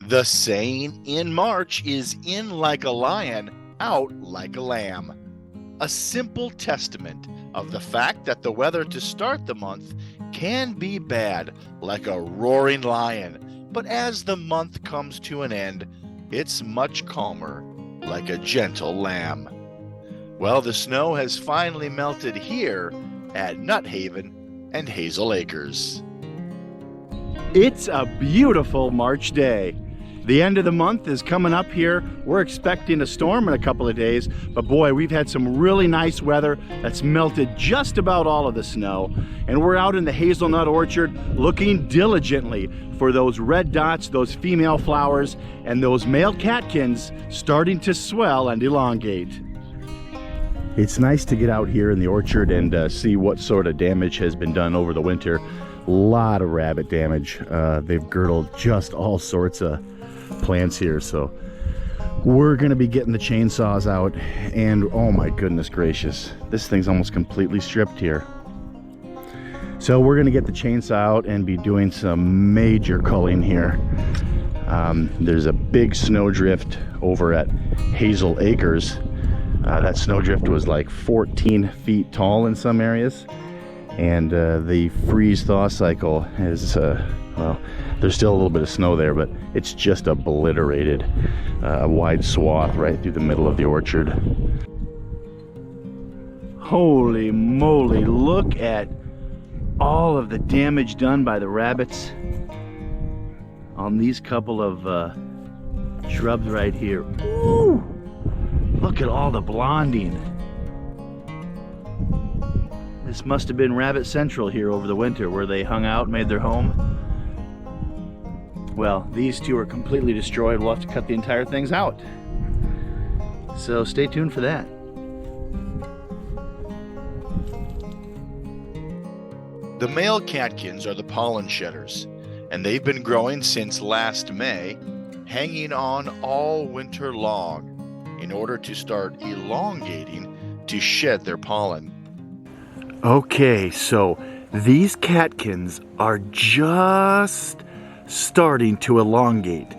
The saying in March is in like a lion, out like a lamb. A simple testament of the fact that the weather to start the month can be bad, like a roaring lion, but as the month comes to an end, it's much calmer, like a gentle lamb. Well, the snow has finally melted here at Nut Haven and Hazel Acres. It's a beautiful March day. The end of the month is coming up here. We're expecting a storm in a couple of days, but boy, we've had some really nice weather that's melted just about all of the snow. And we're out in the hazelnut orchard looking diligently for those red dots, those female flowers, and those male catkins starting to swell and elongate. It's nice to get out here in the orchard and see what sort of damage has been done over the winter. A lot of rabbit damage. They've girdled just all sorts of plants here, so we're gonna be getting the chainsaws out, and oh my goodness gracious, this thing's almost completely stripped here. So we're gonna get the chainsaw out and be doing some major culling here. There's a big snowdrift over at Hazel Acres. That snowdrift was like 14 feet tall in some areas, and the freeze-thaw cycle is well, there's still a little bit of snow there, but it's just obliterated a wide swath right through the middle of the orchard. Holy moly, look at all of the damage done by the rabbits on these couple of shrubs right here. Ooh, look at all the blonding. This must have been Rabbit Central here over the winter, where they hung out and made their home. Well, these two are completely destroyed. We'll have to cut the entire things out. So stay tuned for that. The male catkins are the pollen shedders, and they've been growing since last May, hanging on all winter long in order to start elongating to shed their pollen. Okay, so these catkins are just starting to elongate,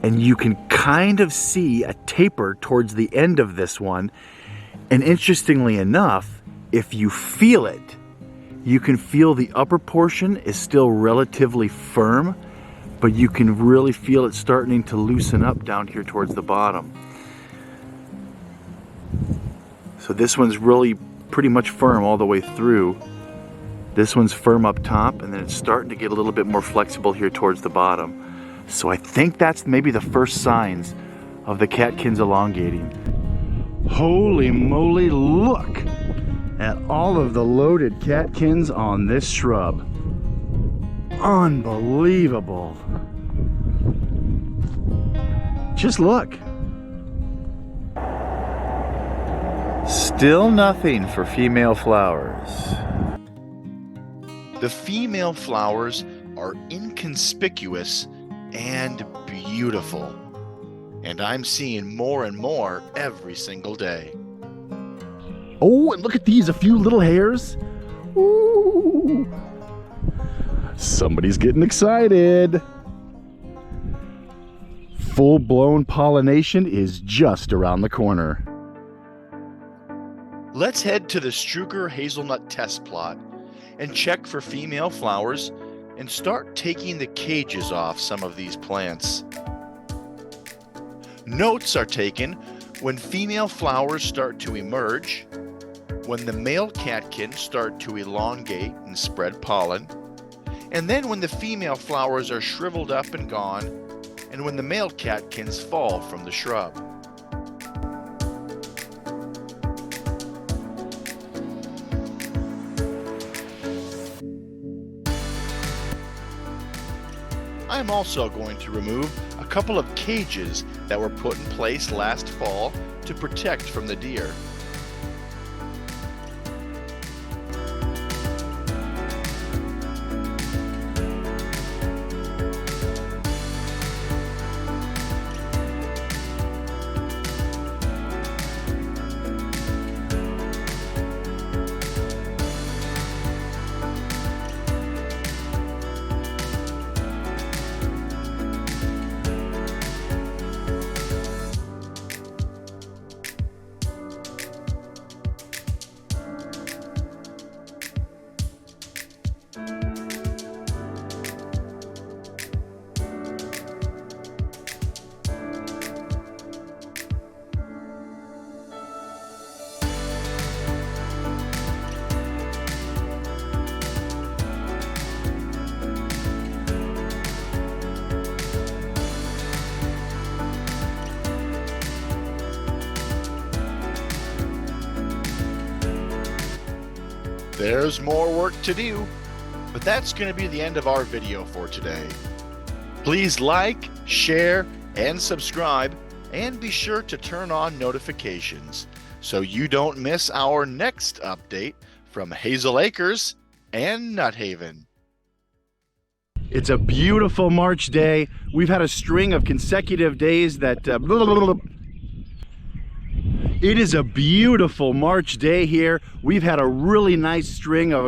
and you can kind of see a taper towards the end of this one. And interestingly enough, if you feel it, you can feel the upper portion is still relatively firm, but you can really feel it starting to loosen up down here towards the bottom. So this one's really pretty much firm all the way through. This one's firm up top, and then it's starting to get a little bit more flexible here towards the bottom. So I think that's maybe the first signs of the catkins elongating. Holy moly, look at all of the loaded catkins on this shrub. Unbelievable. Just look. Still nothing for female flowers. The female flowers are inconspicuous and beautiful, and I'm seeing more and more every single day. Oh, and look at these, a few little hairs. Ooh. Somebody's getting excited. Full-blown pollination is just around the corner. Let's head to the Struger hazelnut test plot and check for female flowers and start taking the cages off some of these plants. Notes are taken when female flowers start to emerge, when the male catkins start to elongate and spread pollen, and then when the female flowers are shriveled up and gone, and when the male catkins fall from the shrub. I'm also going to remove a couple of cages that were put in place last fall to protect from the deer. there's more work to do. But that's going to be the end of our video for today. Please like, share, and subscribe, and be sure to turn on notifications so you don't miss our next update from Hazel Acres and Nut Haven. It's a beautiful March day. We've had a string of consecutive days that It is a beautiful March day here. We've had a really nice string of